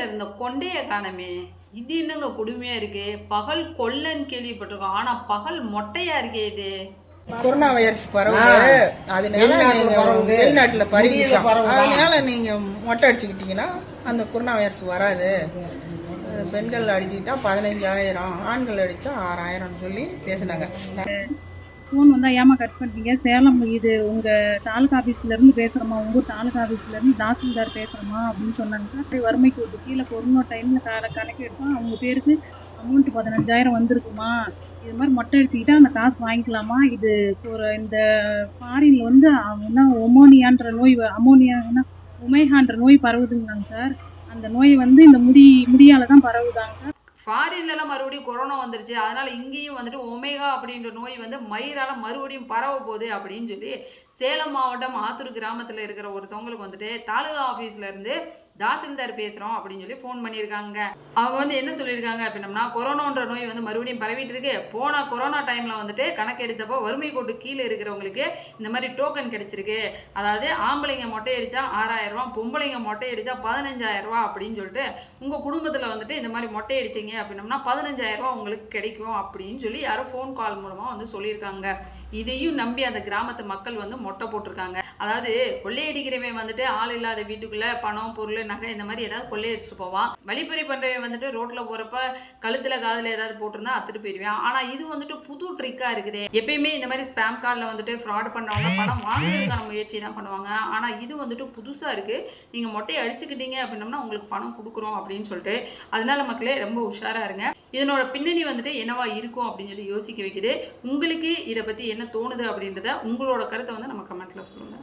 இருந்த கொண்டைய காணமே. இது என்னங்க கொடுமையா இருக்கு. பகல் கொள்ளன்னு கேள்விப்பட்டிருக்கோம். ஆனா பகல் மொட்டையா இருக்கே இது. கொரோனா வைரஸ் பரவுது, அதனால வெளிநாட்டுல பரவிடுச்சாம். அதனால நீங்க மொட்டை அடிச்சுக்கிட்டீங்கன்னா அந்த கொரோனா வைரஸ் வராது. பெண்கள் அடிச்சுக்கிட்டா 15,000, ஆண்கள் அடிச்சா 6,000 சொல்லி பேசினாங்க. ஃபோன் வந்தா ஏமா கட் பண்ணிட்டீங்க? சேலம் இது உங்க தாலுகா ஆஃபீஸ்ல இருந்து பேசுறோமா, உங்க தாலுகா ஆஃபீஸ்ல இருந்து தாசில்தார் பேசுறோமா அப்படின்னு சொன்னாங்க. வறுமை கோட்டு கீழே கொரோனா டைம்ல கணக்கு எடுத்தா அவங்க பேருக்கு அமௌண்ட் 15,000 வந்திருக்குமா, இது மாதிரி மொட்டை அடிச்சுக்கிட்டா அந்த காசு வாங்கிக்கலாமா. இது ஒரு இந்த ஃபாரின்ல வந்து ஒமோனியான்ற நோய், அமோனியான்னா உமேகான்ற நோய் பரவுதுங்களாங்க சார். அந்த நோய் வந்து இந்த முடியால தான் பரவுதாங்க. ஃபாரின்லாம் மறுபடியும் கொரோனா வந்துருச்சு, அதனால இங்கேயும் வந்துட்டு ஒமேகா அப்படின்ற நோய் வந்து மயிரால மறுபடியும் பரவ போகுது அப்படின்னு சொல்லி சேலம் மாவட்டம் ஆத்தூர் கிராமத்தில் இருக்கிற ஒருத்தவங்களுக்கு வந்துட்டு தாலுகா ஆஃபீஸ்ல இருந்து தாசில்தார் பேசுகிறோம் அப்படின்னு சொல்லி ஃபோன் பண்ணியிருக்காங்க. அவங்க வந்து என்ன சொல்லியிருக்காங்க அப்படின்னம்னா, கொரோனான்ற நோய் வந்து மறுபடியும் பரவிட்டு இருக்கு. போன கொரோனா டைமில் வந்துட்டு கணக்கு எடுத்தப்போ வறுமை கோட்டு கீழே இருக்கிறவங்களுக்கு இந்த மாதிரி டோக்கன் கிடைச்சிருக்கு. அதாவது ஆம்பளைங்க மொட்டை அடித்தா 6,000 ரூபா, பொம்பளைங்க மொட்டை அடித்தா 15,000 ரூபா அப்படின்னு சொல்லிட்டு உங்கள் குடும்பத்தில் வந்துட்டு இந்த மாதிரி மொட்டை அடிச்சிங்க அப்படின்னம்னா 15,000 ரூபா உங்களுக்கு கிடைக்கும் அப்படின்னு சொல்லி யாரோ ஃபோன் கால் மூலமாக வந்து சொல்லியிருக்காங்க. இதையும் நம்பி அந்த கிராமத்து மக்கள் வந்து மொட்டை போட்டிருக்காங்க. அதாவது கொள்ளையடிக்கிறவன் வந்துட்டு ஆள் இல்லாத வீட்டுக்குள்ள பணம், பொருள், நகை இந்த மாதிரி ஏதாவது கொள்ளையடிச்சிட்டு போவான். வழிப்பறி பண்றவன் வந்துட்டு ரோட்ல போறப்ப கழுத்துல காதுல ஏதாவது போட்டிருந்தா அத்துட்டு போயிடுவான். ஆனா இது வந்துட்டு புது ட்ரிக்கா இருக்குது. எப்பயுமே இந்த மாதிரி ஸ்பேம் கார்டில் வந்துட்டு ஃப்ராட் பண்ணவங்க பணம் வாங்குறதுக்கான முயற்சி தான் பண்ணுவாங்க. ஆனா இது வந்துட்டு புதுசா இருக்கு. நீங்க மொட்டையை அடிச்சுக்கிட்டீங்க அப்படின்னம்னா உங்களுக்கு பணம் கொடுக்குறோம் அப்படின்னு சொல்லிட்டு. அதனால மக்களே ரொம்ப உஷாரா இருங்க. இதனோட பின்னணி வந்துட்டு என்னவா இருக்கும் அப்படின்னு சொல்லி யோசிக்க வைக்குது. உங்களுக்கு இதை பத்தி என்ன தோணுது அப்படின்றத உங்களோட கருத்தை வந்து நம்ம கமெண்ட்ல சொல்லுங்க.